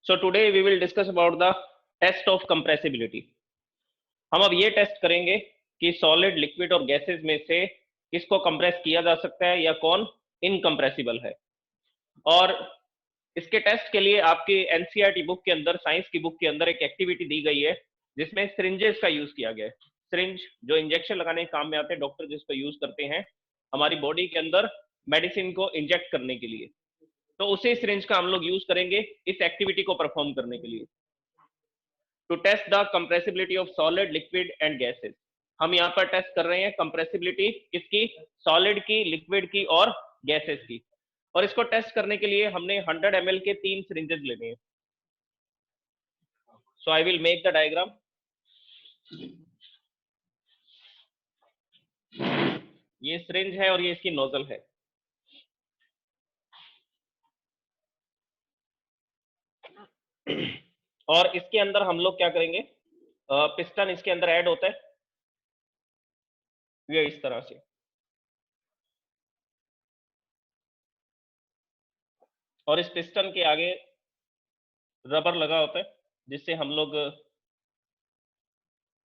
So today we will discuss about the test of compressibility. हम अब ये test करेंगे कि सॉलिड, लिक्विड और गैसेस में से किसको कंप्रेस किया जा सकता है या कौन इनकम्प्रेसिबल है। और इसके टेस्ट के लिए आपकी एनसीईआरटी बुक के अंदर, साइंस की बुक के अंदर एक एक्टिविटी दी गई है जिसमें सिरिंजेस का यूज किया गया है। सिरिंज जो इंजेक्शन लगाने के काम में आते हैं, डॉक्टर जिसको यूज करते हैं हमारी बॉडी के अंदर मेडिसिन को इंजेक्ट करने के लिए, तो उसी सिरिंज का हम लोग यूज करेंगे इस एक्टिविटी को परफॉर्म करने के लिए। To test the compressibility of solid, liquid and gases. हम यहाँ पर टेस्ट कर रहे हैं कंप्रेसिबिलिटी किसकी, सॉलिड की, लिक्विड की और गैसेस की। और इसको टेस्ट करने के लिए हमने 100 ml के 3 सिरिंजेस लेने हैं। So I will make the diagram. ये सिरिंज है और ये इसकी नोजल है। और इसके अंदर हम लोग क्या करेंगे, पिस्टन इसके अंदर ऐड होता है ये इस तरह से, और इस पिस्टन के आगे रबर लगा होता है जिससे हम लोग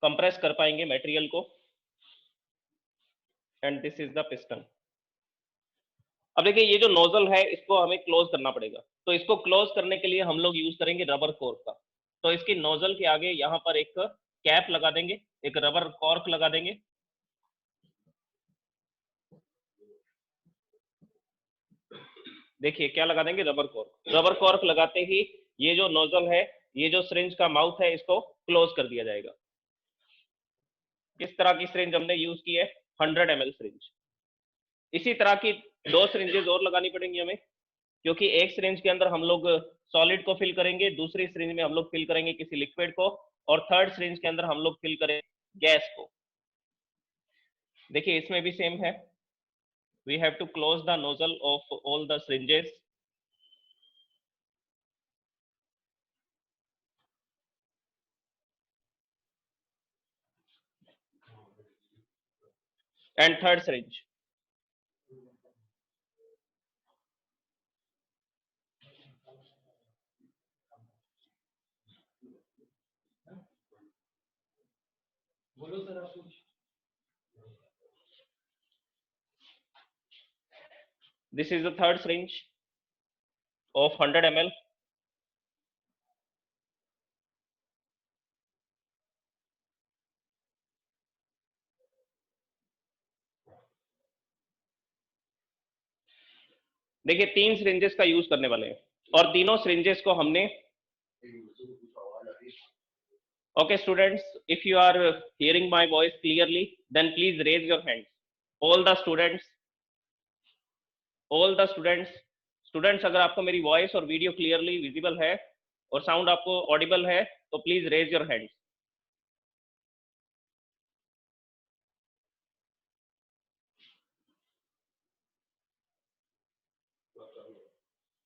कंप्रेस कर पाएंगे मटेरियल को। And this is the piston. अब देखिए ये जो नोजल है इसको हमें क्लोज करना पड़ेगा, तो इसको क्लोज करने के लिए हम लोग यूज करेंगे रबर कॉर्क का। तो इसकी नोजल के आगे यहाँ पर एक कैप लगा देंगे, एक रबर कॉर्क लगा देंगे। देखिए क्या लगा देंगे, रबर कॉर्क। रबर कॉर्क लगाते ही ये जो नोजल है, ये जो सिरिंज का माउथ है, इसको क्लोज कर दिया जाएगा। किस तरह की सिरिंज हमने यूज की है, 100 ml सिरिंज। इसी तरह की 2 सिरिंजेस और लगानी पड़ेंगी हमें, क्योंकि एक सिरिंज के अंदर हम लोग सॉलिड को फिल करेंगे, दूसरी सिरिंज में हम लोग फिल करेंगे किसी लिक्विड को, और थर्ड सिरिंज के अंदर हम लोग फिल करेंगे गैस को। देखिए इसमें भी सेम है। We have to close the nozzle of all the syringes. And third syringe. This is the third syringe of 100 ml. देखिए 3 सिरिंजेस का यूज करने वाले हैं और तीनों सिरिंजेस को हमने, okay students, if you are hearing my voice clearly then please raise your hands. All the students, students अगर आपको मेरी वॉइस और वीडियो क्लियरली विजिबल है और साउंड आपको ऑडिबल है तो please raise your hands.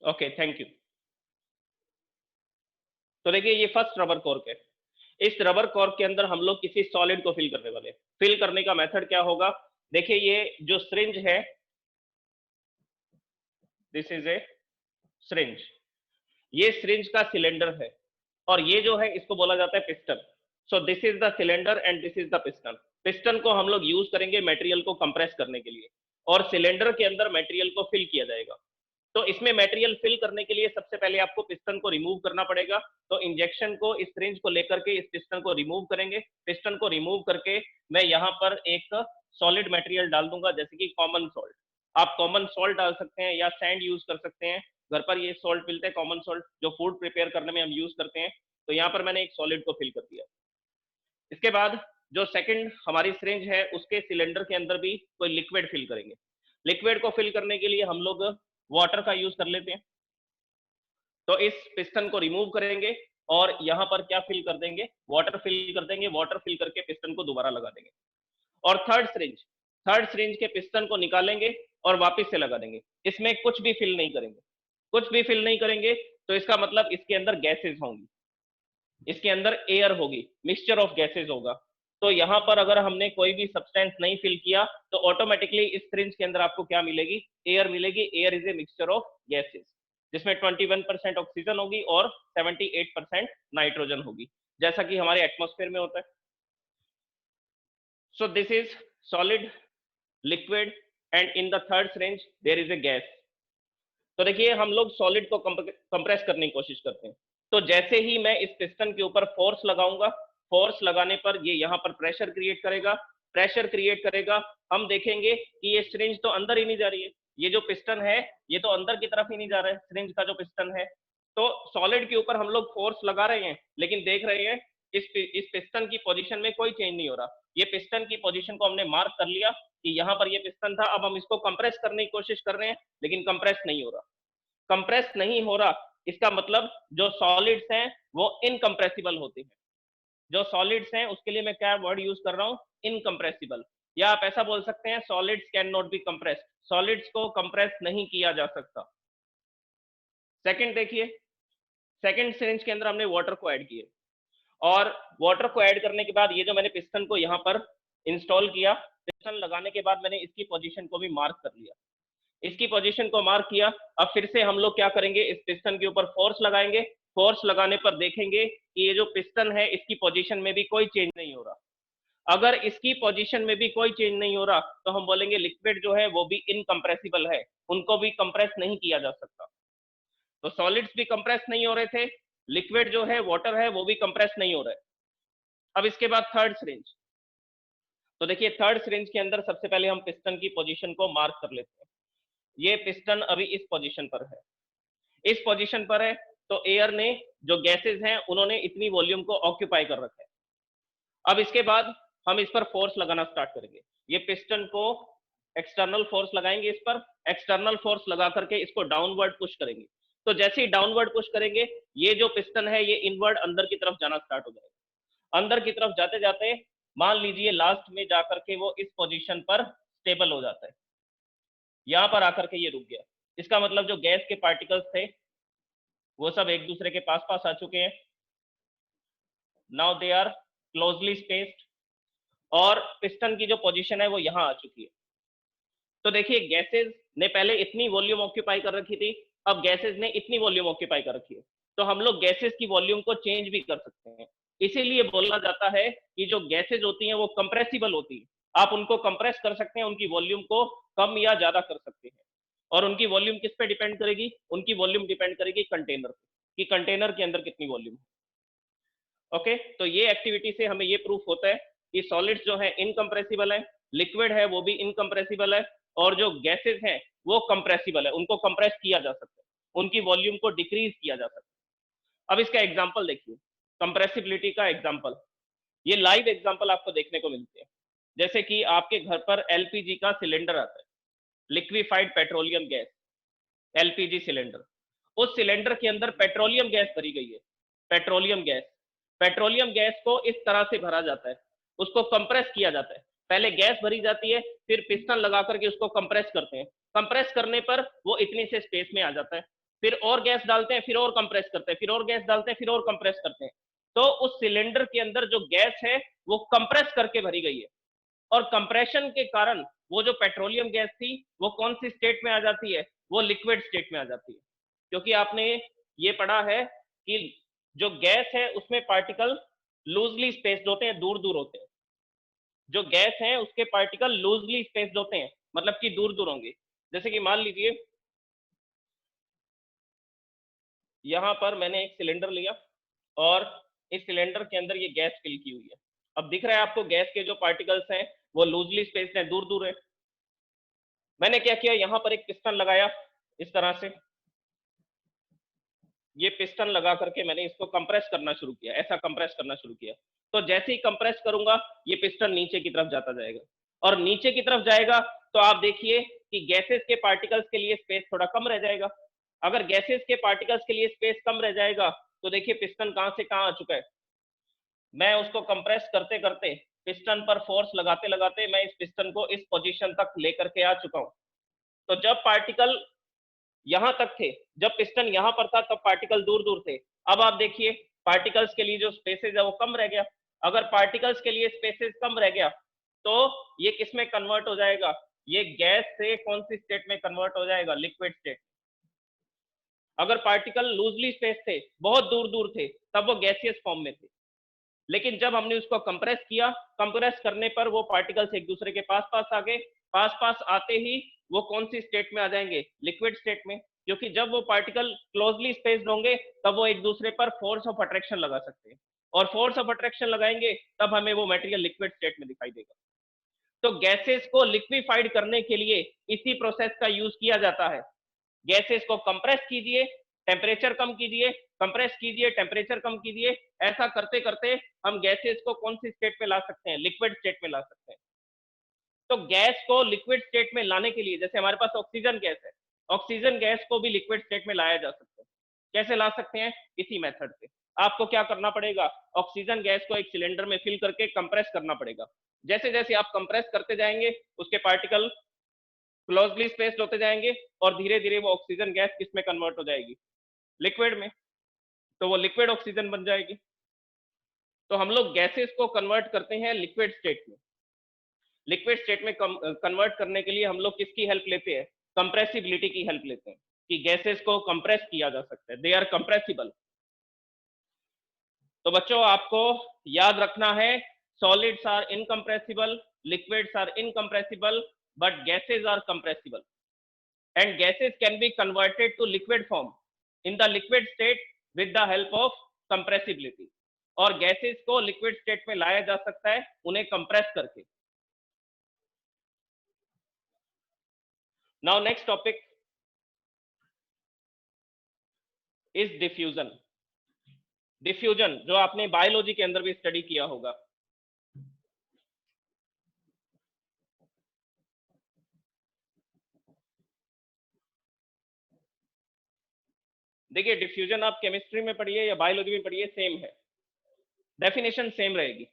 Okay thank you. तो देखिए ये फर्स्ट रबर कॉर्क है। इस रबर कॉर्क के अंदर हम लोग किसी सॉलिड को फिल करने वाले हैं। फिल करने का मेथड क्या होगा, देखिए ये जो सिरिंज है, दिस इज ए सिरिंज, ये सिरिंज का सिलेंडर है और ये जो है इसको बोला जाता है piston. So this is the cylinder and this is the piston. Piston को हम लोग यूज करेंगे मटेरियल को कंप्रेस करने के लिए और सिलेंडर के अंदर मटेरियल को फिल किया जाएगा। तो इसमें मटेरियल फिल करने के लिए सबसे पहले आपको पिस्टन को रिमूव करना पड़ेगा। तो इंजेक्शन को इस सिरिंज को लेकर के इस पिस्टन को रिमूव करेंगे। पिस्टन को रिमूव करके मैं यहाँ पर एक सॉलिड मटेरियल डाल दूंगा, जैसे कि कॉमन सॉल्ट। आप कॉमन सॉल्ट डाल सकते हैं या सैंड यूज कर सकते हैं। घर पर ये सॉल्ट मिलते हैं, कॉमन सॉल्ट, जो फूड प्रिपेयर करने में हम यूज करते हैं। तो यहाँ पर मैंने एक सॉलिड को फिल कर दिया। इसके बाद जो सेकंड हमारी सिरिंज है उसके सिलेंडर के अंदर भी कोई लिक्विड फिल करेंगे। लिक्विड को फिल करने के लिए हम लोग वाटर का यूज कर लेते हैं। तो इस पिस्टन को रिमूव करेंगे और यहाँ पर क्या फिल कर देंगे, वाटर फिल कर देंगे। वाटर फिल करके पिस्टन को दोबारा लगा देंगे और थर्ड सिरिंज के पिस्टन को निकालेंगे और वापस से लगा देंगे। इसमें कुछ भी फिल नहीं करेंगे, कुछ भी फिल नहीं करेंगे। तो इसका मतलब इसके अंदर गैसेस होंगी, इसके अंदर एयर होगी, मिक्सचर ऑफ गैसेस होगा। तो यहाँ पर अगर हमने कोई भी सब्सटेंस नहीं फिल किया तो ऑटोमेटिकली इस सिरिंज के अंदर आपको क्या मिलेगी, एयर मिलेगी। Air is a mixture of gases. जिसमें 21% ऑक्सीजन होगी और 78% नाइट्रोजन होगी, जैसा कि हमारे एटमॉस्फेयर में होता है। So this is solid, liquid and in the third syringe there is a gas. तो देखिए हम लोग सॉलिड को कंप्रेस करने की कोशिश करते हैं। तो जैसे ही मैं इस पिस्टन के ऊपर फोर्स लगाऊंगा, फोर्स लगाने पर ये यहाँ पर प्रेशर क्रिएट करेगा, प्रेशर क्रिएट करेगा, हम देखेंगे कि ये सिरिंज तो अंदर ही नहीं जा रही है, ये जो पिस्टन है ये तो अंदर की तरफ ही नहीं जा रहा है, सिरिंज का जो पिस्टन है। तो सॉलिड के ऊपर हम लोग फोर्स लगा रहे हैं, लेकिन देख रहे हैं इस पिस्टन की पोजीशन में कोई चेंज नहीं हो रहा। ये पिस्टन की पोजीशन को हमने मार्क कर लिया कि यहाँ पर ये पिस्टन था, अब हम इसको कंप्रेस करने की कोशिश कर रहे हैं, लेकिन कंप्रेस नहीं हो रहा। कंप्रेस नहीं हो रहा, इसका मतलब जो सॉलिड्स हैं वो इनकंप्रेसिबल होते हैं। जो सॉलिड्स हैं उसके लिए मैं क्या वर्ड यूज कर रहा हूं, इनकंप्रेसिबल, या आप ऐसा बोल सकते हैं solids can not be compressed, solids को कंप्रेस नहीं किया जा सकता। सेकंड देखिए, सेकंड सिरिंज के अंदर हमने वाटर को ऐड किया, और वाटर को ऐड करने के बाद ये जो मैंने पिस्टन को यहाँ पर इंस्टॉल किया, पिस्टन लगाने के बाद मैंने इसकी पोजीशन को भी मार्क कर लिया, इसकी पोजीशन को मार्क किया। अब फिर से हम लोग क्या करेंगे, इस पिस्टन के ऊपर फोर्स लगाएंगे, फोर्स लगाने पर देखेंगे कि ये जो पिस्टन है इसकी पोजीशन में भी कोई चेंज नहीं हो रहा। अगर इसकी पोजीशन में भी कोई चेंज नहीं हो रहा तो हम बोलेंगे लिक्विड जो है वो भी इनकंप्रेसिबल है, उनको भी कंप्रेस नहीं किया जा सकता। तो सॉलिड्स भी कंप्रेस नहीं हो रहे थे, लिक्विड जो है वाटर है वो भी कंप्रेस नहीं हो रहा है। अब इसके बाद थर्ड सिरिंज, तो देखिए थर्ड सिरिंज के अंदर सबसे पहले हम पिस्टन की पोजीशन को मार्क कर लेते हैं। ये पिस्टन अभी इस पोजीशन पर है, इस पोजीशन पर है, तो एयर ने, जो गैसेस हैं उन्होंने इतनी वॉल्यूम को ऑक्यूपाई कर रखा है। अब इसके बाद हम इस पर फोर्स लगाना स्टार्ट करेंगे, ये पिस्टन को एक्सटर्नल फोर्स लगाएंगे, इस पर एक्सटर्नल फोर्स लगा करके इसको डाउनवर्ड पुश करेंगे। तो जैसे ही डाउनवर्ड पुश करेंगे ये जो पिस्टन है ये इनवर्ड अंदर की तरफ जाना स्टार्ट हो जाएगा। अंदर की तरफ जाते जाते मान लीजिए लास्ट में जाकर के वो इस पोजीशन पर स्टेबल हो जाता है, यहां पर आकर के ये रुक गया। इसका मतलब जो गैस के पार्टिकल्स थे वो सब एक दूसरे के पास पास आ चुके हैं, now they are closely spaced, और पिस्टन की जो पोजीशन है वो यहां आ चुकी है। तो देखिए गैसेस ने पहले इतनी वॉल्यूम ऑक्यूपाई कर रखी थी, अब गैसेस ने इतनी वॉल्यूम ऑक्यूपाई कर रखी है, तो हम लोग गैसेस की वॉल्यूम को चेंज भी कर सकते हैं। इसीलिए बोला जाता है कि जो गैसेज होती हैं वो कंप्रेसिबल होती है, आप उनको कंप्रेस कर सकते हैं, उनकी वॉल्यूम को कम या ज्यादा कर सकते हैं। और उनकी वॉल्यूम किस पे डिपेंड करेगी, उनकी वॉल्यूम डिपेंड करेगी कंटेनर पे, कि कंटेनर के अंदर कितनी वॉल्यूम है। ओके, तो ये एक्टिविटी से हमें ये प्रूफ होता है कि सॉलिड्स जो है इनकंप्रेसिबल है, लिक्विड है वो भी इनकंप्रेसिबल है, और जो गैसेस हैं वो कंप्रेसिबल है, उनको कंप्रेस किया जा सकता है, उनकी वॉल्यूम को डिक्रीज किया जा सकता है। अब इसका एग्जांपल देखिए, कंप्रेसिबिलिटी का एग्जांपल, ये लाइव एग्जांपल आपको देखने को मिलते हैं। जैसे कि आपके घर पर एलपीजी का सिलेंडर आता है, liquefied petroleum gas, LPG cylinder, उस सिलेंडर के अंदर पेट्रोलियम गैस भरी गई है, पेट्रोलियम गैस, पेट्रोलियम गैस को इस तरह से भरा जाता है, उसको कंप्रेस किया जाता है। पहले गैस भरी जाती है, फिर पिस्टन लगा करके उसको कंप्रेस करते हैं, कंप्रेस करने पर वो इतनी से स्पेस में आ जाता है, फिर और गैस डालते हैं, फिर और कंप्रेस करते हैं, फिर और गैस डालते हैं, फिर और कंप्रेस करते हैं। तो उस सिलेंडर के अंदर जो गैस है वो कंप्रेस करके भरी गई है, और कंप्रेशन के कारण वो जो पेट्रोलियम गैस थी वो कौन सी स्टेट में आ जाती है, वो लिक्विड स्टेट में आ जाती है। क्योंकि आपने ये पढ़ा है कि जो गैस है उसमें पार्टिकल लूजली स्पेस्ड होते हैं, दूर दूर होते हैं, जो गैस है उसके पार्टिकल लूजली स्पेस्ड होते हैं, मतलब कि दूर दूर होंगे। जैसे कि मान लीजिए यहां पर मैंने एक सिलेंडर लिया और इस सिलेंडर के अंदर ये गैस फिल की हुई है। अब दिख रहा है आपको गैस के जो पार्टिकल्स हैं वो लूजली स्पेस्ड हैं, दूर दूर है। मैंने क्या किया, यहां पर एक पिस्टन लगाया, इस तरह से ये पिस्टन लगा करके मैंने इसको कंप्रेस करना शुरू किया, ऐसा कंप्रेस करना शुरू किया। तो जैसे ही कंप्रेस करूंगा ये पिस्टन नीचे की तरफ जाता जाएगा, और नीचे की तरफ जाएगा तो आप देखिए कि गैसेस के पार्टिकल्स के लिए स्पेस थोड़ा कम रह जाएगा। अगर गैसेस के पार्टिकल्स के लिए स्पेस कम रह जाएगा तो देखिए पिस्टन कहां से कहां आ चुका है। मैं उसको कंप्रेस करते करते, पिस्टन पर फोर्स लगाते लगाते मैं इस पिस्टन को इस पोजीशन तक लेकर के आ चुका हूं। तो जब पार्टिकल यहां तक थे, जब पिस्टन यहां पर था तब पार्टिकल दूर दूर थे। अब आप देखिए पार्टिकल्स के लिए जो स्पेसेस है वो कम रह गया। अगर पार्टिकल्स के लिए स्पेसेस कम रह गया तो ये किस में कन्वर्ट हो जाएगा, ये गैस से कौन सी स्टेट में कन्वर्ट हो जाएगा, लिक्विड स्टेट। अगर पार्टिकल लूजली स्पेस थे, बहुत दूर दूर थे, तब वो गैसियस फॉर्म में थे। लेकिन जब हमने उसको कंप्रेस किया, कंप्रेस करने पर वो पार्टिकल्स एक दूसरे के पास पास आ गए। पास पास आते ही वो कौन सी स्टेट में आ जाएंगे? लिक्विड स्टेट में। क्योंकि जब वो पार्टिकल क्लोजली स्पेस्ड होंगे तब वो एक दूसरे पर फोर्स ऑफ अट्रैक्शन लगा सकते हैं, और फोर्स ऑफ अट्रैक्शन लगाएंगे तब हमें वो मटेरियल लिक्विड स्टेट में दिखाई देगा। तो गैसेस को लिक्विफाइड करने के लिए इसी प्रोसेस का यूज किया जाता है। गैसेस को कंप्रेस कीजिए, टेम्परेचर कम कीजिए, कंप्रेस कीजिए, टेम्परेचर कम कीजिए। ऐसा करते करते हम गैसेस को कौन सी स्टेट में ला सकते हैं? लिक्विड स्टेट में ला सकते हैं। तो गैस को लिक्विड स्टेट में लाने के लिए, जैसे हमारे पास ऑक्सीजन गैस है, ऑक्सीजन गैस को भी लिक्विड स्टेट में लाया जा सकता है। कैसे ला सकते हैं? इसी मेथड से। आपको क्या करना पड़ेगा? ऑक्सीजन गैस को एक सिलेंडर में फिल करके कंप्रेस करना पड़ेगा। जैसे जैसे आप कंप्रेस करते जाएंगे उसके पार्टिकल क्लोजली स्पेस्ड होते जाएंगे, और धीरे धीरे वो ऑक्सीजन गैस किस में कन्वर्ट हो जाएगी? लिक्विड में। तो वो लिक्विड ऑक्सीजन बन जाएगी। तो हम लोग गैसेस को कन्वर्ट करते हैं लिक्विड स्टेट में। लिक्विड स्टेट में कन्वर्ट करने के लिए हम लोग किसकी हेल्प लेते हैं? कंप्रेसिबिलिटी की हेल्प लेते हैं, कि गैसेस को कंप्रेस किया जा सकता है, दे आर कंप्रेसिबल। तो बच्चों आपको याद रखना है, solids are incompressible, liquids are incompressible, but gases are compressible, and gases can be converted to liquid form in the liquid state with the help of compressibility। और गैसेस को liquid state में लाया जा सकता है उन्हें कंप्रेस करके। Now next topic is diffusion. Diffusion जो आपने बायोलॉजी के अंदर भी स्टडी किया होगा। देखिए डिफ्यूजन आप केमिस्ट्री में पढ़िए या बायोलॉजी में पढ़िए, सेम है, डेफिनेशन सेम रहेगी।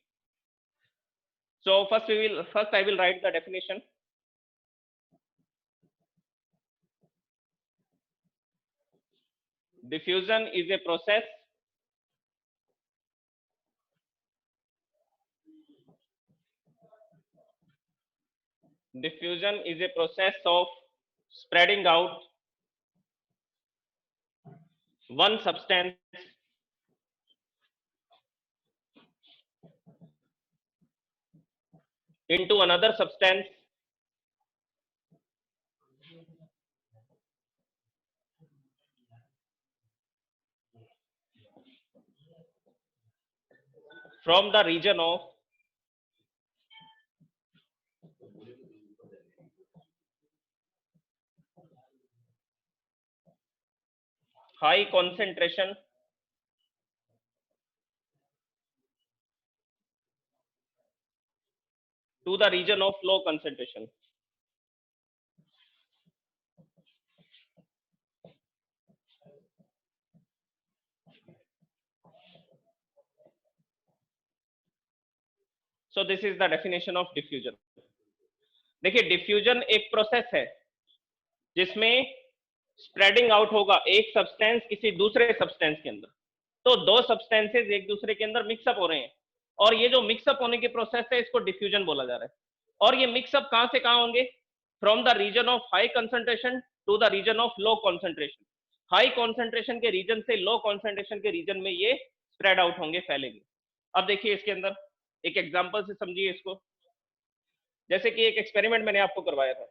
So first I will write the definition. Diffusion is a process diffusion is a process of spreading out one substance into another substance from the region of high concentration to the region of low concentration। So this is the definition of diffusion। देखिए diffusion एक process है जिसमें spreading out होगा एक substance किसी दूसरे substance के अंदर। तो दो सब्सटेंसेस एक दूसरे के अंदर मिक्सअप हो रहे हैं, और ये जो मिक्सअप होने की प्रोसेस है इसको डिफ्यूजन बोला जा रहा है। और ये मिक्सअप कहां से कहां होंगे? From the region of high concentration to the region of low concentration. High concentration के रीजन से लो कंसंट्रेशन के रीजन में ये स्प्रेड आउट होंगे, फैलेंगे। अब देखिए इसके अंदर एक एग्जांपल से समझिए इसको। जैसे कि एक एक्सपेरिमेंट मैंने आपको करवाया था,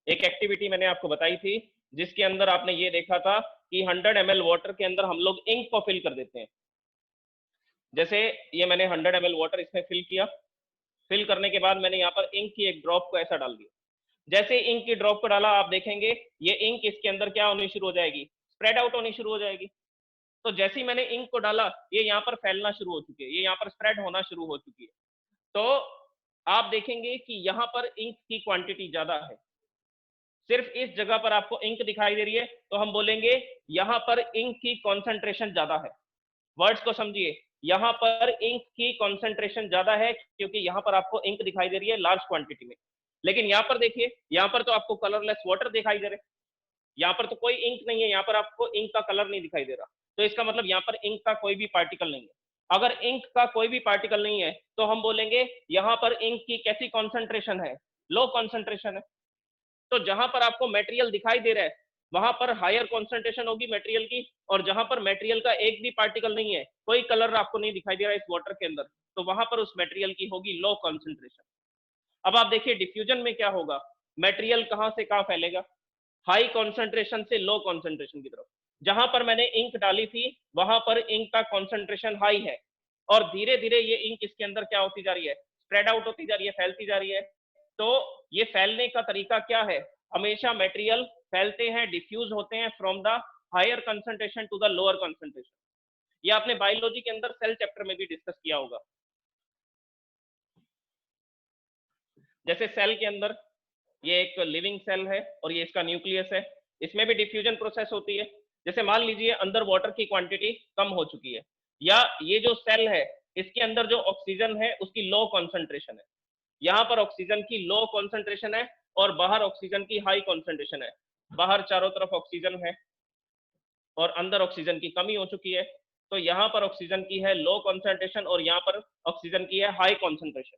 एक एक्टिविटी मैंने आपको बताई थी, जिसके अंदर आपने ये देखा था कि 100 ml वाटर के अंदर हम लोग इंक को फिल कर देते हैं। जैसे ये मैंने 100 ml वाटर इसमें फिल किया, फिल करने के बाद मैंने यहाँ पर इंक की एक ड्रॉप को ऐसा डाल दिया। जैसे इंक की ड्रॉप को डाला आप देखेंगे ये इंक इसके अंदर क्या होनी शुरू हो जाएगी? स्प्रेड आउट होनी शुरू हो जाएगी। तो जैसे ही मैंने इंक को डाला ये यहाँ पर फैलना शुरू हो चुकी है, ये यहाँ पर स्प्रेड होना शुरू हो चुकी है। तो आप देखेंगे कि यहाँ पर इंक की क्वांटिटी ज्यादा है। सिर्फ इस जगह पर आपको इंक दिखाई दे रही है तो हम बोलेंगे यहाँ पर इंक की कॉन्सेंट्रेशन ज्यादा है। वर्ड्स को समझिए, यहाँ पर इंक की कॉन्सेंट्रेशन ज्यादा है क्योंकि यहाँ पर आपको इंक दिखाई दे रही है लार्ज क्वांटिटी में। लेकिन यहाँ पर देखिए, यहाँ पर तो आपको कलरलेस वाटर दिखाई दे रहे, यहाँ पर तो कोई इंक नहीं है, यहाँ पर आपको इंक का कलर नहीं दिखाई दे रहा। तो इसका मतलब यहाँ पर इंक का कोई भी पार्टिकल नहीं है। अगर इंक का कोई भी पार्टिकल नहीं है तो हम बोलेंगे यहाँ पर इंक की कैसी कॉन्सेंट्रेशन है? लो कॉन्सेंट्रेशन है। तो जहां पर आपको मटेरियल दिखाई दे रहा है वहां पर हायर कॉन्सेंट्रेशन होगी मटेरियल की, और जहां पर मटेरियल का एक भी पार्टिकल नहीं है, कोई कलर आपको नहीं दिखाई दे रहा है इस वाटर के अंदर, तो वहां पर उस मटेरियल की होगी लो कॉन्सेंट्रेशन। अब आप देखिए डिफ्यूजन में क्या होगा, मटेरियल कहां से कहां फैलेगा, हाई कॉन्सेंट्रेशन से लो कॉन्सेंट्रेशन की तरफ। जहां पर मैंने इंक डाली थी वहां पर इंक का कॉन्सेंट्रेशन हाई है, और धीरे धीरे ये इंक इसके अंदर क्या होती जा रही है, स्प्रेड आउट होती जा रही है, फैलती जा रही है। तो ये फैलने का तरीका क्या है, हमेशा मटेरियल फैलते हैं, डिफ्यूज होते हैं from the higher concentration to the lower concentration. ये आपने बायोलॉजी के अंदर सेल चैप्टर में भी डिस्कस किया होगा। जैसे सेल के अंदर ये एक लिविंग सेल है और ये इसका न्यूक्लियस है, इसमें भी डिफ्यूजन प्रोसेस होती है। जैसे मान लीजिए अंदर वाटर की क्वांटिटी कम हो चुकी है, या ये जो सेल है इसके अंदर जो ऑक्सीजन है उसकी लो कॉन्सेंट्रेशन है, यहाँ पर ऑक्सीजन की लो कॉन्सेंट्रेशन है और बाहर ऑक्सीजन की हाई कॉन्सेंट्रेशन है। बाहर चारों तरफ ऑक्सीजन है और अंदर ऑक्सीजन की कमी हो चुकी है, तो यहाँ पर ऑक्सीजन की है लो कॉन्सेंट्रेशन और यहाँ पर ऑक्सीजन की है हाई कॉन्सेंट्रेशन।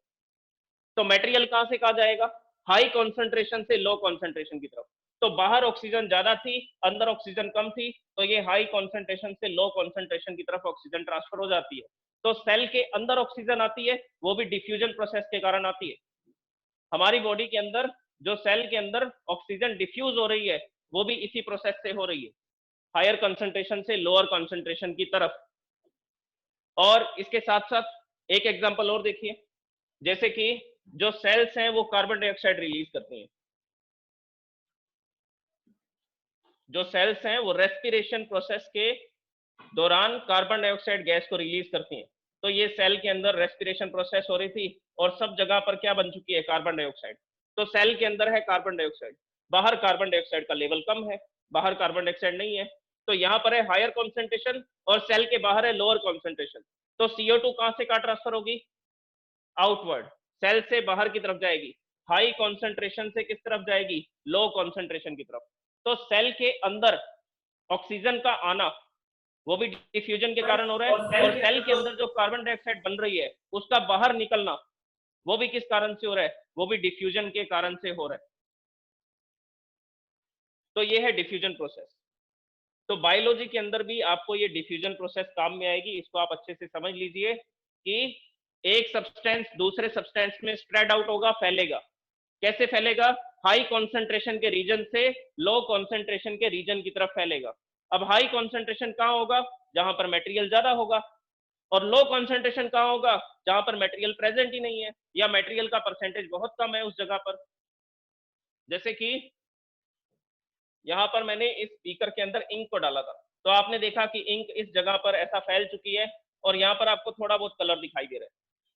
तो मटेरियल कहां से कहा जाएगा, हाई कॉन्सेंट्रेशन से लो कॉन्सेंट्रेशन की तरफ। तो बाहर ऑक्सीजन ज्यादा थी, अंदर ऑक्सीजन कम थी, तो ये हाई कॉन्सेंट्रेशन से लो कॉन्सेंट्रेशन की तरफ ऑक्सीजन ट्रांसफर हो जाती है। तो सेल के अंदर ऑक्सीजन आती है, वो भी डिफ्यूजन प्रोसेस के कारण आती है। हमारी बॉडी के अंदर जो सेल के अंदर ऑक्सीजन डिफ्यूज हो रही है वो भी इसी प्रोसेस से हो रही है, हायर कंसंट्रेशन से लोअर कंसंट्रेशन की तरफ। और इसके साथ साथ एक एग्जांपल और देखिए, जैसे कि जो सेल्स हैं वो कार्बन डाइऑक्साइड रिलीज करती हैं, जो सेल्स हैं वो रेस्पिरेशन प्रोसेस के दौरान कार्बन डाइऑक्साइड गैस को रिलीज करती हैं। तो ये सेल के अंदर रेस्पिरेशन प्रोसेस हो रही थी और सब जगह पर क्या बन चुकी है, कार्बन डाइऑक्साइड। तो सेल के अंदर है कार्बन डाइऑक्साइड, बाहर कार्बन डाइऑक्साइड का लेवल कम है, बाहर कार्बन डाइऑक्साइड नहीं है, तो यहाँ पर है हायर कॉन्सेंट्रेशन और सेल के बाहर है लोअर कॉन्सेंट्रेशन। तो CO2 कहां से कहां ट्रांसफर होगी, आउटवर्ड, सेल से बाहर की तरफ जाएगी, हाई कॉन्सेंट्रेशन से किस तरफ जाएगी, लो कॉन्सेंट्रेशन की तरफ। तो सेल के अंदर ऑक्सीजन का आना वो भी डिफ्यूजन के कारण हो रहा है, और सेल के अंदर जो कार्बन डाइऑक्साइड बन रही है उसका बाहर निकलना वो भी किस कारण से हो रहा है, वो भी डिफ्यूजन के कारण से हो रहा है। तो ये है डिफ्यूजन प्रोसेस। तो बायोलॉजी के अंदर भी आपको ये डिफ्यूजन प्रोसेस काम में आएगी, इसको आप अच्छे से समझ लीजिए कि एक सब्सटेंस दूसरे सब्सटेंस में स्प्रेड आउट होगा, फैलेगा। कैसे फैलेगा, हाई कॉन्सेंट्रेशन के रीजन से लो कॉन्सेंट्रेशन के रीजन की तरफ फैलेगा। अब हाई कॉन्सेंट्रेशन कहां होगा, जहां पर मटेरियल ज्यादा होगा, और लो कॉन्सेंट्रेशन कहां होगा, जहां पर मटेरियल प्रेजेंट ही नहीं है या मटेरियल का परसेंटेज बहुत कम है उस जगह पर। जैसे कि यहाँ पर मैंने इस बीकर के अंदर इंक को डाला था, तो आपने देखा कि इंक इस जगह पर ऐसा फैल चुकी है और यहाँ पर आपको थोड़ा बहुत कलर दिखाई दे रहा है,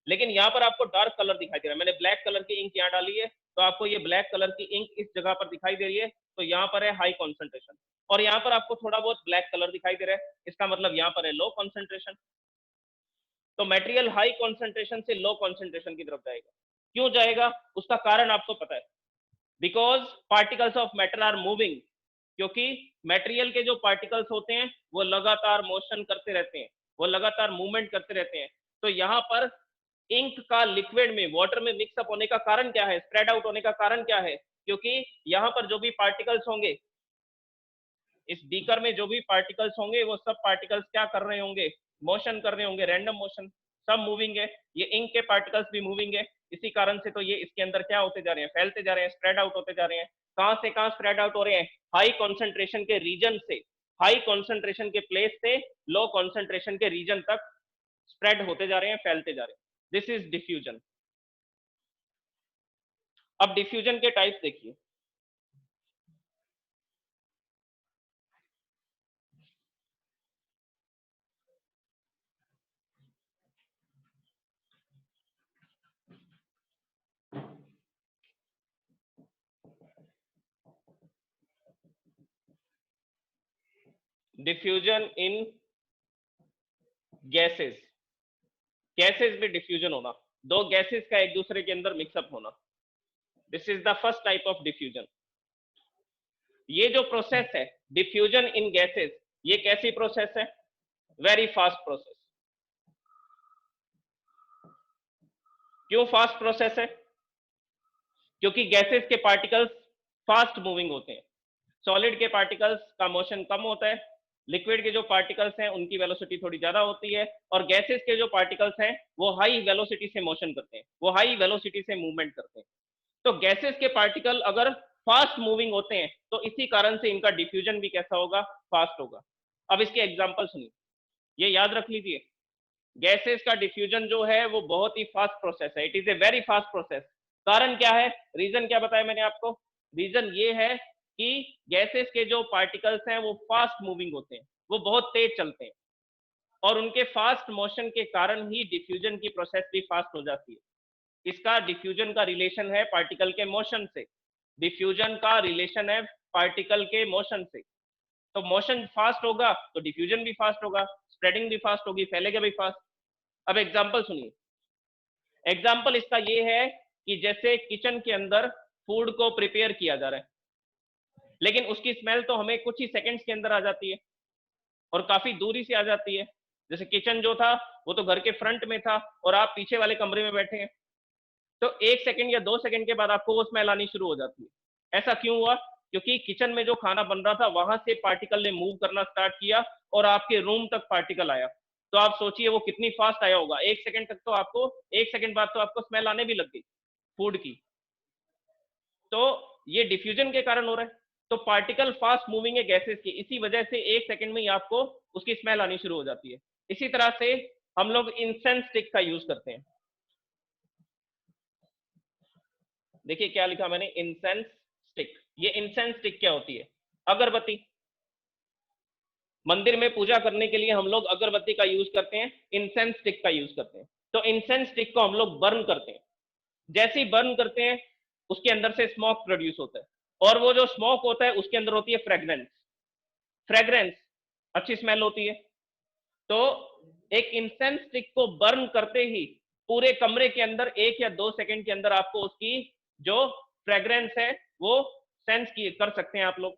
लेकिन यहाँ पर आपको डार्क कलर दिखाई दे रहा है। मैंने ब्लैक कलर की इंक यहाँ डाली है, तो आपको ये ब्लैक कलर की इंक इस जगह पर दिखाई दे रही है, तो यहाँ पर है हाई कॉन्सेंट्रेशन। और यहाँ पर आपको थोड़ा बहुत ब्लैक कलर दिखाई दे रहा है, इसका मतलब यहाँ पर है लो कॉन्सेंट्रेशन। तो मटेरियल हाई कॉन्सेंट्रेशन से लो कॉन्सेंट्रेशन की तरफ जाएगा। क्यों जाएगा, उसका कारण आपको पता है, because particles of matter are moving. क्योंकि मटेरियल के जो पार्टिकल्स होते हैं वो लगातार मोशन करते रहते हैं, वो लगातार मूवमेंट करते रहते हैं। तो यहाँ पर इंक का लिक्विड में, वाटर में मिक्सअप होने का कारण क्या है, स्प्रेड आउट होने का कारण क्या है, क्योंकि यहाँ पर जो भी पार्टिकल्स होंगे, इस बीकर में जो भी पार्टिकल्स होंगे वो सब पार्टिकल्स क्या कर रहे होंगे, मोशन कर रहे होंगे, रैंडम मोशन, सब मूविंग है। ये इंक के पार्टिकल्स भी मूविंग है, इसी कारण से तो ये इसके अंदर क्या होते जा रहे हैं, फैलते जा रहे हैं, स्प्रेड आउट होते जा रहे हैं। कहां से कहां स्प्रेड आउट हो रहे हैं, हाई कॉन्सेंट्रेशन के रीजन से, हाई कॉन्सेंट्रेशन के प्लेस से लो कॉन्सेंट्रेशन के रीजन तक स्प्रेड होते जा रहे हैं, फैलते जा रहे हैं। This is diffusion. अब डिफ्यूजन के टाइप्स देखिए। डिफ्यूजन इन गैसेस, गैसेस में डिफ्यूजन होना, दो गैसेस का एक दूसरे के अंदर मिक्सअप होना, this is the first type of diffusion. ये जो प्रोसेस है डिफ्यूजन इन गैसेस, ये कैसी प्रोसेस है, वेरी फास्ट प्रोसेस। क्यों फास्ट प्रोसेस है, क्योंकि गैसेस के पार्टिकल्स फास्ट मूविंग होते हैं। सॉलिड के पार्टिकल्स का मोशन कम होता है, लिक्विड के जो पार्टिकल्स हैं उनकी वेलोसिटी थोड़ी ज्यादा होती है, और गैसेस के जो पार्टिकल्स हैं वो हाई वेलोसिटी से मोशन करते हैं, वो हाई वेलोसिटी से मूवमेंट करते हैं। तो गैसेस के पार्टिकल अगर फास्ट मूविंग होते हैं तो इसी कारण से इनका डिफ्यूजन भी कैसा होगा, फास्ट होगा। अब इसके एग्जांपल सुनिए, ये याद रख लीजिए, गैसेस का डिफ्यूजन जो है वो बहुत ही फास्ट प्रोसेस है, it is a very fast process. कारण क्या है, रीजन क्या बताया मैंने आपको, रीजन ये है कि गैसेस के जो पार्टिकल्स हैं वो फास्ट मूविंग होते हैं, वो बहुत तेज चलते हैं, और उनके फास्ट मोशन के कारण ही डिफ्यूजन की प्रोसेस भी फास्ट हो जाती है। इसका डिफ्यूजन का रिलेशन है पार्टिकल के मोशन से, डिफ्यूजन का रिलेशन है पार्टिकल के मोशन से। तो मोशन फास्ट होगा तो डिफ्यूजन भी फास्ट होगा, स्प्रेडिंग भी फास्ट होगी, फैलेगा भी फास्ट। अब एग्जांपल सुनिए, एग्जांपल इसका ये है कि जैसे किचन के अंदर फूड को प्रिपेयर किया जा रहा है, लेकिन उसकी स्मेल तो हमें कुछ ही सेकंड्स के अंदर आ जाती है और काफी दूरी से आ जाती है। जैसे किचन जो था वो तो घर के फ्रंट में था और आप पीछे वाले कमरे में बैठे हैं, तो 1 सेकंड या 2 सेकंड के बाद आपको वो स्मेल आनी शुरू हो जाती है। ऐसा क्यों हुआ, क्योंकि किचन में जो खाना बन रहा था वहां से पार्टिकल ने मूव करना स्टार्ट किया और आपके रूम तक पार्टिकल आया। तो आप सोचिए वो कितनी फास्ट आया होगा, 1 सेकंड तक तो आपको, 1 सेकंड बाद तो आपको स्मेल आने भी लग गई फूड की। तो ये डिफ्यूजन के कारण हो रहा है। तो पार्टिकल फास्ट मूविंग है गैसेस की, इसी वजह से 1 सेकंड में ही आपको उसकी स्मेल आनी शुरू हो जाती है। इसी तरह से हम लोग इंसेंस स्टिक का यूज करते हैं। देखिए क्या लिखा मैंने, इंसेंस स्टिक। ये इंसेंस स्टिक क्या होती है, अगरबत्ती। मंदिर में पूजा करने के लिए हम लोग अगरबत्ती का यूज करते हैं, इंसेंस स्टिक का यूज करते हैं। तो इंसेंस स्टिक को हम लोग बर्न करते हैं, जैसे ही बर्न करते हैं उसके अंदर से स्मोक प्रोड्यूस होता है, और वो जो स्मोक होता है उसके अंदर होती है फ्रेग्रेंस। फ्रेग्रेंस अच्छी स्मेल होती है। तो एक इंसेंस स्टिक को बर्न करते ही पूरे कमरे के अंदर 1 या 2 सेकंड के अंदर आपको उसकी जो फ्रेग्रेंस है वो सेंस की कर सकते हैं आप लोग।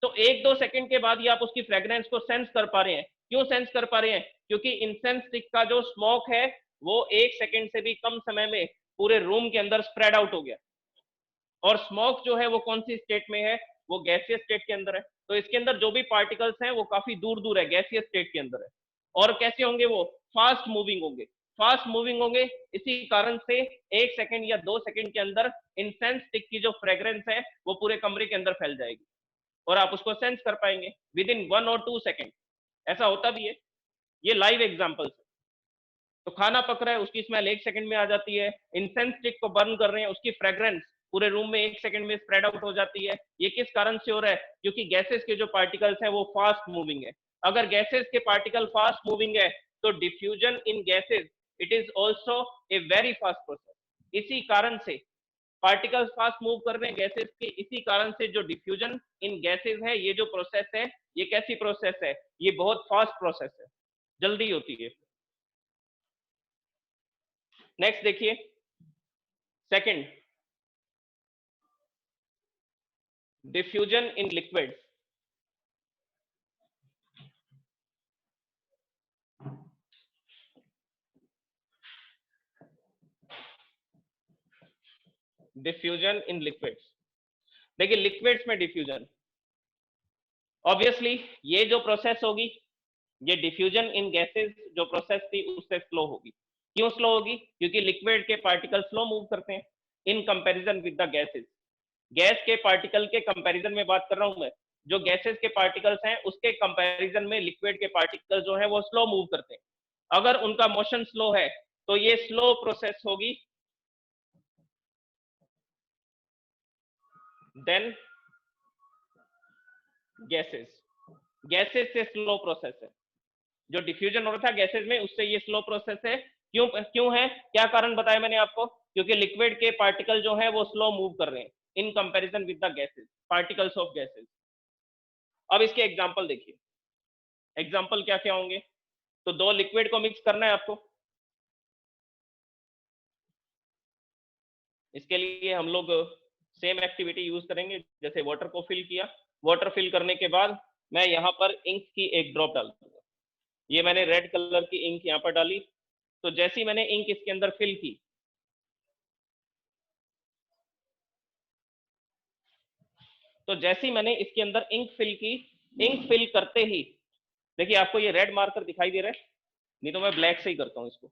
तो 1-2 सेकंड के बाद ही आप उसकी फ्रेग्रेंस को सेंस कर पा रहे हैं। क्यों सेंस कर पा रहे हैं, क्योंकि इंसेंस स्टिक का जो स्मोक है वो 1 सेकंड से भी कम समय में पूरे रूम के अंदर स्प्रेड आउट हो गया। और स्मोक जो है वो कौन सी स्टेट में है, वो गैसियस स्टेट के अंदर है। तो इसके अंदर जो भी पार्टिकल्स हैं वो काफी दूर दूर है, गैसियस स्टेट के अंदर है। और कैसे होंगे, वो फास्ट मूविंग होंगे, फास्ट मूविंग होंगे। इसी कारण से 1 सेकंड या 2 सेकंड के अंदर इंसेंस स्टिक की जो फ्रेग्रेंस है वो पूरे कमरे के अंदर फैल जाएगी और आप उसको सेंस कर पाएंगे विद इन 1 और 2 सेकंड। ऐसा होता भी है, ये लाइव एग्जाम्पल्स है। तो खाना पक रहा है उसकी स्मेल 1 सेकंड में आ जाती है, इंसेंस स्टिक को बर्न कर रहे हैं उसकी फ्रेग्रेंस पूरे रूम में 1 सेकंड में स्प्रेड आउट हो जाती है। ये किस कारण से हो रहा है, क्योंकि गैसेस के जो पार्टिकल्स हैं वो फास्ट मूविंग है। अगर गैसेस के पार्टिकल फास्ट मूविंग है तो diffusion in gases it is also a very fast process. इसी कारण से पार्टिकल्स फास्ट मूव कर रहे हैं गैसेस के, इसी कारण से जो डिफ्यूजन इन गैसेस है, ये जो प्रोसेस है ये कैसी प्रोसेस है, ये बहुत फास्ट प्रोसेस है, जल्दी होती है। नेक्स्ट देखिए, second, diffusion in liquids. Diffusion in liquids, देखिए लिक्विड्स में डिफ्यूजन, ऑब्वियसली ये जो प्रोसेस होगी, ये डिफ्यूजन इन गैसेस जो प्रोसेस थी उससे स्लो होगी। क्यों स्लो होगी, क्योंकि लिक्विड के पार्टिकल स्लो मूव करते हैं in comparison with the gases. Gas के पार्टिकल के कंपैरिजन में बात कर रहा हूं मैं, जो गैसेस के पार्टिकल्स हैं उसके कंपैरिजन में लिक्विड के पार्टिकल जो है वो स्लो मूव करते हैं। अगर उनका मोशन स्लो है तो ये स्लो प्रोसेस होगी देन गैसेस। गैसेस से स्लो प्रोसेस है, जो डिफ्यूजन हो रहा था गैसेस में उससे ये स्लो प्रोसेस है। क्यों क्यों है, क्या कारण बताया मैंने आपको, क्योंकि लिक्विड के पार्टिकल जो है वो स्लो मूव कर रहे हैं in comparison with the gases, particles of gases. अब इसके एग्जांपल देखिए, एग्जांपल क्या क्या होंगे। तो दो लिक्विड को मिक्स करना है आपको, इसके लिए हम लोग सेम एक्टिविटी यूज करेंगे, जैसे वाटर को फिल किया, वाटर फिल करने के बाद मैं यहाँ पर इंक की एक ड्रॉप डाल दूंगा। ये मैंने रेड कलर की इंक यहाँ पर डाली, तो जैसे ही मैंने इंक इसके अंदर फिल की, तो जैसे ही मैंने इसके अंदर इंक फिल की, इंक फिल करते ही देखिए आपको ये रेड मार्कर दिखाई दे रहा है, नहीं तो मैं ब्लैक से ही करता हूँ इसको।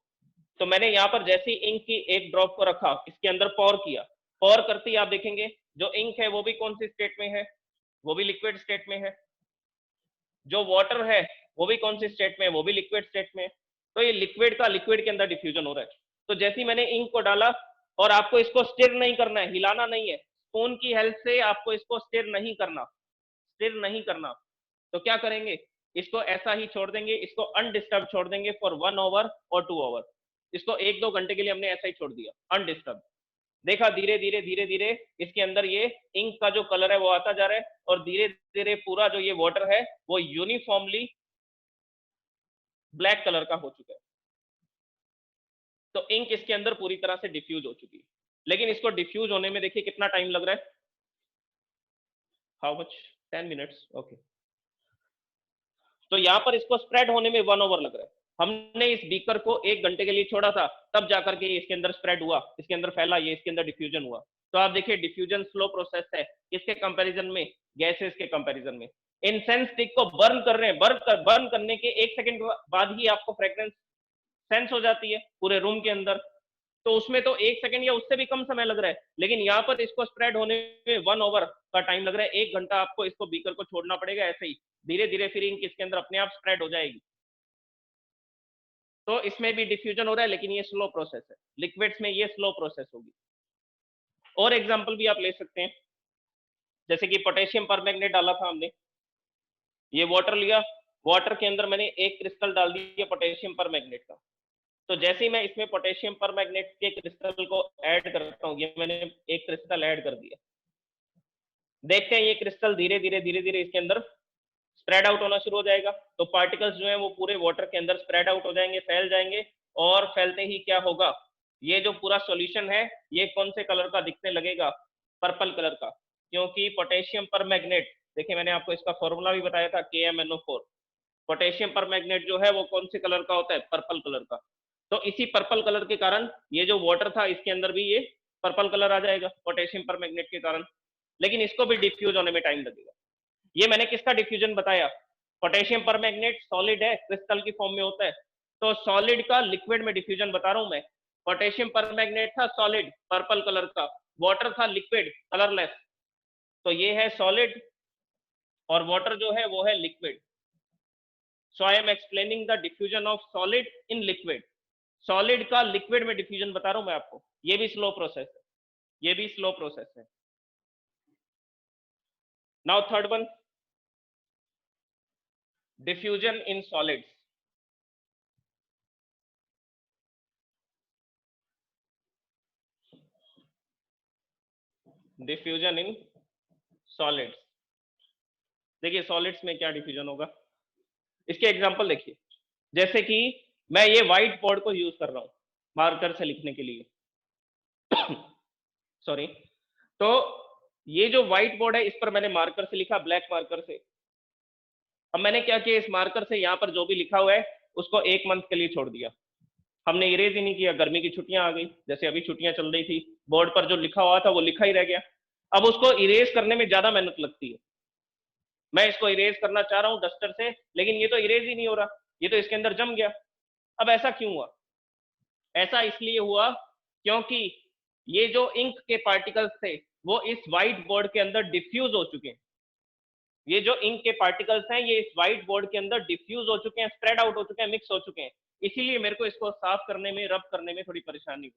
तो मैंने यहाँ पर जैसे ही इंक की एक ड्रॉप को रखा, इसके अंदर पॉर किया, पॉर करते ही आप देखेंगे जो इंक है वो भी कौन सी स्टेट में है, वो भी लिक्विड स्टेट में है। जो वाटर है वो भी कौन सी स्टेट में है, वो भी लिक्विड स्टेट में है। तो ये लिक्विड का लिक्विड के अंदर डिफ्यूजन हो रहा है। तो जैसे ही मैंने इंक को डाला, और आपको इसको स्टिर नहीं करना है, हिलाना नहीं है, स्पून की हेल्प से आपको इसको स्टिर नहीं करना, स्टिर नहीं करना। तो क्या करेंगे, इसको ऐसा ही छोड़ देंगे, इसको अनडिस्टर्ब छोड़ देंगे फॉर 1 आवर और 2 आवर। इसको 1-2 घंटे के लिए हमने ऐसा ही छोड़ दिया अनडिस्टर्ब। देखा धीरे धीरे धीरे धीरे इसके अंदर ये इंक का जो कलर है वो आता जा रहा है, और धीरे धीरे पूरा जो ये वाटर है वो यूनिफॉर्मली ब्लैक कलर का हो चुका है। तो इंक इसके अंदर पूरी तरह से डिफ्यूज हो चुकी है। लेकिन इसको डिफ्यूज होने में देखिए कितना टाइम लग रहा है, हाउ मच, 10 मिनट्स, ओके। तो यहाँ पर इसको स्प्रेड होने में 1 आवर लग रहा है। हमने इस बीकर को 1 घंटे के लिए छोड़ा था, तब जाकर के इसके अंदर स्प्रेड हुआ, इसके अंदर फैला, ये इसके अंदर डिफ्यूजन हुआ। तो आप देखिए डिफ्यूजन स्लो प्रोसेस है किसके कंपैरिजन में, गैसेस के कंपैरिजन में। इंसेंस स्टिक को बर्न कर रहे हैं, बर्न करने के 1 सेकंड बाद ही आपको फ्रेग्रेंस सेंस हो जाती है पूरे रूम के अंदर। तो उसमें तो 1 सेकंड या उससे भी कम समय लग रहा है, लेकिन यहाँ पर इसको स्प्रेड होने में 1 आवर का टाइम लग रहा है। 1 घंटा आपको इसको बीकर को छोड़ना पड़ेगा ऐसे ही, धीरे धीरे फिर इंक इसके अंदर अपने आप स्प्रेड हो जाएगी। तो इसमें भी डिफ्यूजन हो रहा है, लेकिन ये स्लो प्रोसेस है, लिक्विड्स में ये स्लो प्रोसेस होगी। और एग्जांपल भी आप ले सकते हैं, जैसे कि पोटेशियम परमैंगनेट डाला था हमने, ये वाटर लिया, वाटर के अंदर मैंने एक क्रिस्टल डाल दिया पोटेशियम परमैंगनेट का। तो जैसे ही मैं इसमें पोटेशियम परमैंगनेट के क्रिस्टल को ऐड करता हूँ, ये मैंने एक क्रिस्टल ऐड कर दिया, देखते हैं ये क्रिस्टल धीरे धीरे धीरे धीरे इसके अंदर स्प्रेड आउट होना शुरू हो जाएगा। तो पार्टिकल्स जो है वो पूरे वाटर के अंदर स्प्रेड आउट हो जाएंगे, फैल जाएंगे, और फैलते ही क्या होगा, ये जो पूरा सॉल्यूशन है ये कौन से कलर का दिखने लगेगा, पर्पल कलर का। क्योंकि पोटेशियम परमैंगनेट, देखिए मैंने आपको इसका फॉर्मूला भी बताया था KMnO4। पोटेशियम परमैंगनेट जो है वो कौन से कलर का होता है, पर्पल कलर का। तो इसी पर्पल कलर के कारण ये जो वाटर था इसके अंदर भी ये पर्पल कलर आ जाएगा पोटेशियम परमैंगनेट के कारण। लेकिन इसको भी डिफ्यूज होने में टाइम लगेगा। ये मैंने किसका डिफ्यूजन बताया, पोटेशियम परमैंगनेट सॉलिड है, क्रिस्टल की फॉर्म में होता है, तो सॉलिड का लिक्विड में डिफ्यूजन बता रहा हूं मैं। पोटेशियम परमैंगनेट था सॉलिड पर्पल कलर का, वाटर था लिक्विड कलरलेस। तो ये है सॉलिड और वाटर जो है वो है liquid. So I am explaining the diffusion of solid in liquid. Solid का लिक्विड में डिफ्यूजन बता रहा हूं मैं आपको, ये भी स्लो प्रोसेस है, ये भी स्लो प्रोसेस है। Now third one, diffusion in solids. Diffusion in solids, देखिए सॉलिड्स में क्या डिफ्यूजन होगा, इसके एग्जांपल देखिए। जैसे कि मैं ये व्हाइट बोर्ड को यूज कर रहा हूं मार्कर से लिखने के लिए सॉरी। तो ये जो व्हाइट बोर्ड है इस पर मैंने मार्कर से लिखा, ब्लैक मार्कर से। अब मैंने क्या किया, इस मार्कर से यहाँ पर जो भी लिखा हुआ है उसको 1 मंथ के लिए छोड़ दिया, हमने इरेज ही नहीं किया। गर्मी की छुट्टियां आ गई, जैसे अभी छुट्टियां चल रही थी, बोर्ड पर जो लिखा हुआ था वो लिखा ही रह गया। अब उसको इरेज करने में ज्यादा मेहनत लगती है, मैं इसको इरेज करना चाह रहा हूं डस्टर से, लेकिन ये तो इरेज ही नहीं हो रहा, ये तो इसके अंदर जम गया। अब ऐसा क्यों हुआ, ऐसा इसलिए हुआ क्योंकि ये जो इंक के पार्टिकल्स थे वो इस व्हाइट बोर्ड के अंदर डिफ्यूज हो चुके हैं। ये जो इंक के पार्टिकल्स हैं ये इस व्हाइट बोर्ड के अंदर डिफ्यूज हो चुके हैं, स्प्रेड आउट हो चुके हैं, मिक्स हो चुके हैं। इसीलिए मेरे को इसको साफ करने में, रब करने में थोड़ी परेशानी हुई।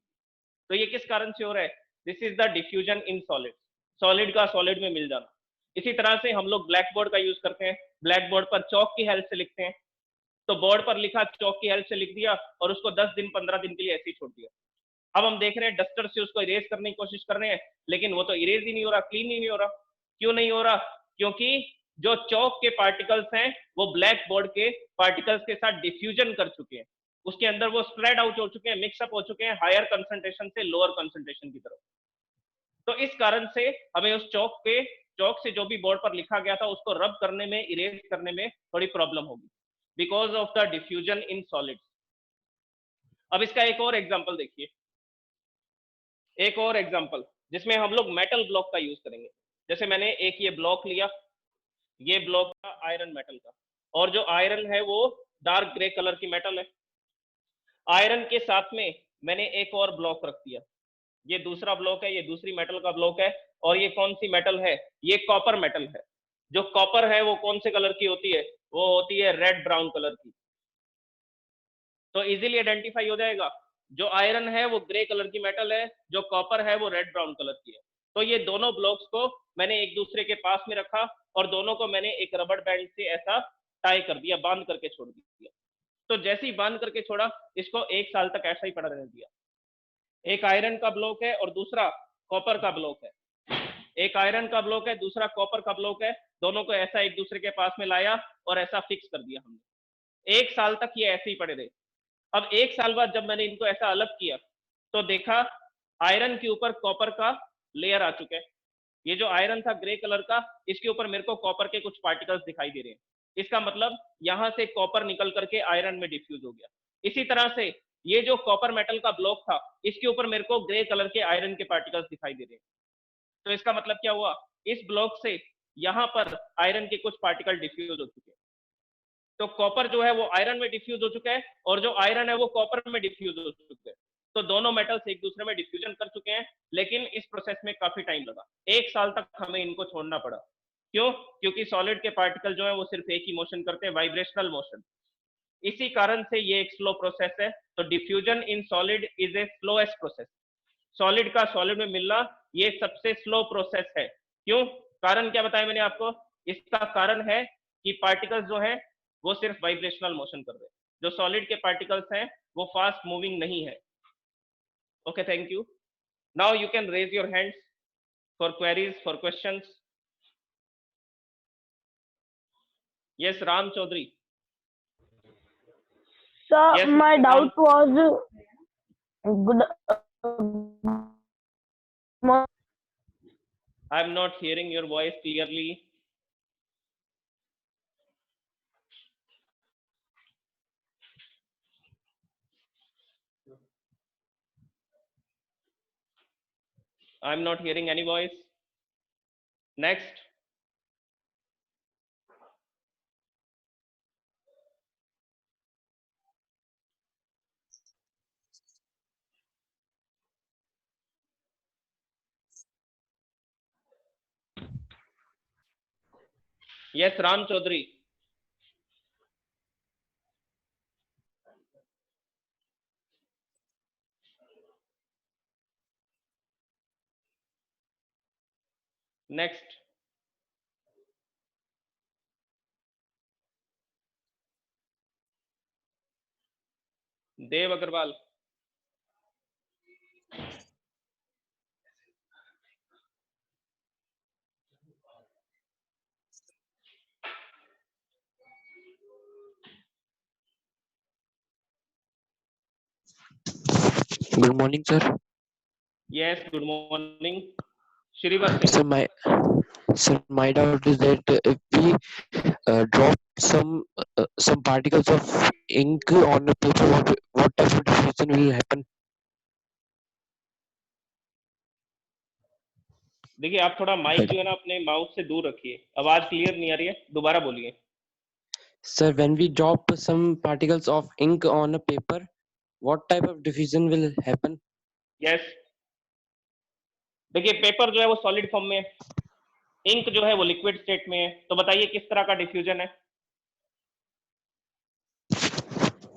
तो ये किस कारण से हो रहा है, this is the diffusion in solid, solid का सॉलिड में मिल जाना। इसी तरह से हम लोग ब्लैक बोर्ड का यूज करते हैं, ब्लैक बोर्ड पर चौक की हेल्प से लिखते हैं। तो बोर्ड पर लिखा, चौक की हेल्प से लिख दिया, और उसको 10 दिन 15 दिन के लिए ऐसे ही छोड़ दिया। अब हम देख रहे हैं डस्टर से उसको इरेज करने की कोशिश कर रहे हैं, लेकिन वो तो इरेज ही नहीं हो रहा, क्लीन ही नहीं हो रहा। क्यों नहीं हो रहा, क्योंकि जो चौक के पार्टिकल्स हैं वो ब्लैक बोर्ड के पार्टिकल्स के साथ डिफ्यूजन कर चुके हैं, उसके अंदर वो स्प्रेड आउट हो चुके हैं, मिक्सअप हो चुके हैं हायर कंसंट्रेशन से लोअर कंसंट्रेशन की तरफ। तो इस कारण से हमें उस चौक से जो भी बोर्ड पर लिखा गया था उसको रब करने में, इरेज करने में थोड़ी प्रॉब्लम होगी, because of the diffusion in solids. अब इसका एक और एग्जांपल देखिए, एक और एग्जांपल जिसमें हम लोग मेटल ब्लॉक का यूज करेंगे। जैसे मैंने एक ये ब्लॉक लिया, ये ब्लॉक था आयरन मेटल का, और जो आयरन है वो डार्क ग्रे कलर की मेटल है। आयरन के साथ में मैंने एक और ब्लॉक रख दिया, ये दूसरा ब्लॉक है, ये दूसरी मेटल का ब्लॉक है, और ये कौन सी मेटल है, ये कॉपर मेटल है। जो कॉपर है वो कौन से कलर की होती है, वो होती है रेड ब्राउन कलर की। तो इजीली आइडेंटिफाई हो जाएगा, जो आयरन है वो ग्रे कलर की मेटल है, जो कॉपर है वो रेड ब्राउन कलर की है। तो ये दोनों ब्लॉक्स को मैंने एक दूसरे के पास में रखा, और दोनों को मैंने एक रबड़ बैंड से ऐसा टाई कर दिया, बांध करके छोड़ दिया। तो जैसे ही बांध करके छोड़ा, इसको 1 साल तक ऐसा ही पड़ा रहने दिया। एक आयरन का ब्लॉक है और दूसरा कॉपर का ब्लॉक है, एक आयरन का ब्लॉक है, दूसरा कॉपर का ब्लॉक है, दोनों को ऐसा एक दूसरे के पास में लाया और ऐसा फिक्स कर दिया हमने। 1 साल तक ये ऐसे ही पड़े रहे। अब 1 साल बाद जब मैंने इनको ऐसा अलग किया, तो देखा आयरन के ऊपर कॉपर का लेयर आ चुका है। ये जो आयरन था ग्रे कलर का, इसके ऊपर मेरे को कॉपर के कुछ पार्टिकल्स दिखाई दे रहे हैं। इसका मतलब यहां से कॉपर निकल करके आयरन में डिफ्यूज हो गया। इसी तरह से ये जो कॉपर मेटल का ब्लॉक था, इसके ऊपर मेरे को ग्रे कलर के आयरन के पार्टिकल्स दिखाई दे रहे हैं। तो इसका मतलब क्या हुआ, इस ब्लॉक से यहां पर आयरन के कुछ पार्टिकल डिफ्यूज हो चुके हैं। तो कॉपर जो है वो आयरन में डिफ्यूज हो चुका है, और जो आयरन है वो कॉपर में डिफ्यूज हो चुके हैं। तो दोनों मेटल्स एक दूसरे में डिफ्यूजन कर चुके हैं, लेकिन इस प्रोसेस में काफी टाइम लगा। 1 साल तक हमें इनको छोड़ना पड़ा। क्यों? क्योंकि सॉलिड के पार्टिकल जो है वो सिर्फ एक ही मोशन करते हैं, वाइब्रेशनल मोशन। इसी कारण से ये एक स्लो प्रोसेस है। तो diffusion in solid is a slowest process. Solid का सॉलिड में मिलना ये सबसे स्लो प्रोसेस है। क्यों? कारण क्या बताया मैंने आपको? इसका कारण है कि पार्टिकल्स जो है वो सिर्फ वाइब्रेशनल मोशन कर रहे हैं। जो सॉलिड के पार्टिकल्स हैं वो फास्ट मूविंग नहीं है। Okay, thank you. Now you can raise your hands for queries, for questions. Yes, Ram Chaudhary. Sir, yes, my mister Ram. doubt was good. I am not hearing your voice clearly. I am not hearing any voice. Next. Yes, Ram Chaudhary. Next. Dev Agarwal. Good morning, sir. Yes, good morning. Shrivar Singh. My doubt is that if we drop some particles of ink on a paper, what type of diffusion will happen? देखिए, आप थोड़ा mic जो है ना अपने mouth से दूर रखिए, आवाज क्लियर नहीं आ रही है, दोबारा बोलिए। Sir, when we drop some particles of ink on a paper, what type of diffusion will happen? Yes. देखिए, पेपर जो है वो सॉलिड फॉर्म में है, इंक जो है वो लिक्विड स्टेट में है। तो बताइए किस तरह का डिफ्यूजन है?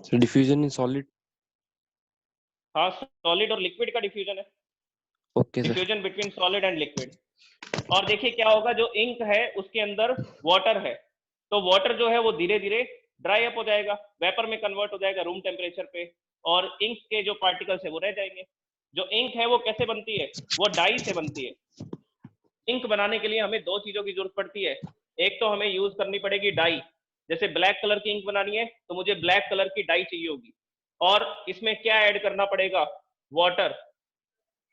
So diffusion in solid. हाँ, सॉलिड और लिक्विड का डिफ्यूजन है। Okay, sir. Diffusion between solid and liquid. और देखिए क्या होगा, जो इंक है उसके अंदर वाटर है, तो वाटर जो है वो धीरे धीरे ड्राई अप हो जाएगा, वेपर में कन्वर्ट हो जाएगा रूम टेम्परेचर पे, और इंक के जो पार्टिकल्स है वो रह जाएंगे। जो इंक है वो कैसे बनती है? वो डाई से बनती है। इंक बनाने के लिए हमें दो चीजों की जरूरत पड़ती है। एक तो हमें यूज करनी पड़ेगी डाई। जैसे ब्लैक कलर की इंक बनानी है तो मुझे ब्लैक कलर की डाई चाहिए होगी, और इसमें क्या ऐड करना पड़ेगा? वाटर।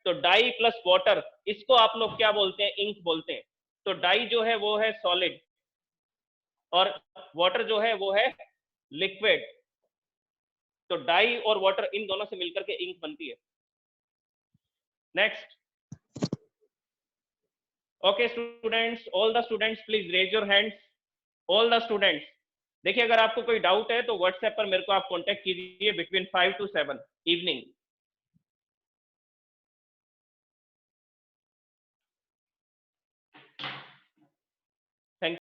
तो डाई प्लस वाटर, इसको आप लोग क्या बोलते हैं? इंक बोलते हैं। तो डाई जो है वो है सॉलिड, और वाटर जो है वो है लिक्विड। तो डाई और वाटर इन दोनों से मिलकर के इंक बनती है। Next. Okay students, all the students please raise your hands, all the students. देखिए अगर आपको कोई डाउट है तो व्हाट्सएप पर मेरे को आप कांटेक्ट कीजिए बिटवीन 5 to 7 इवनिंग।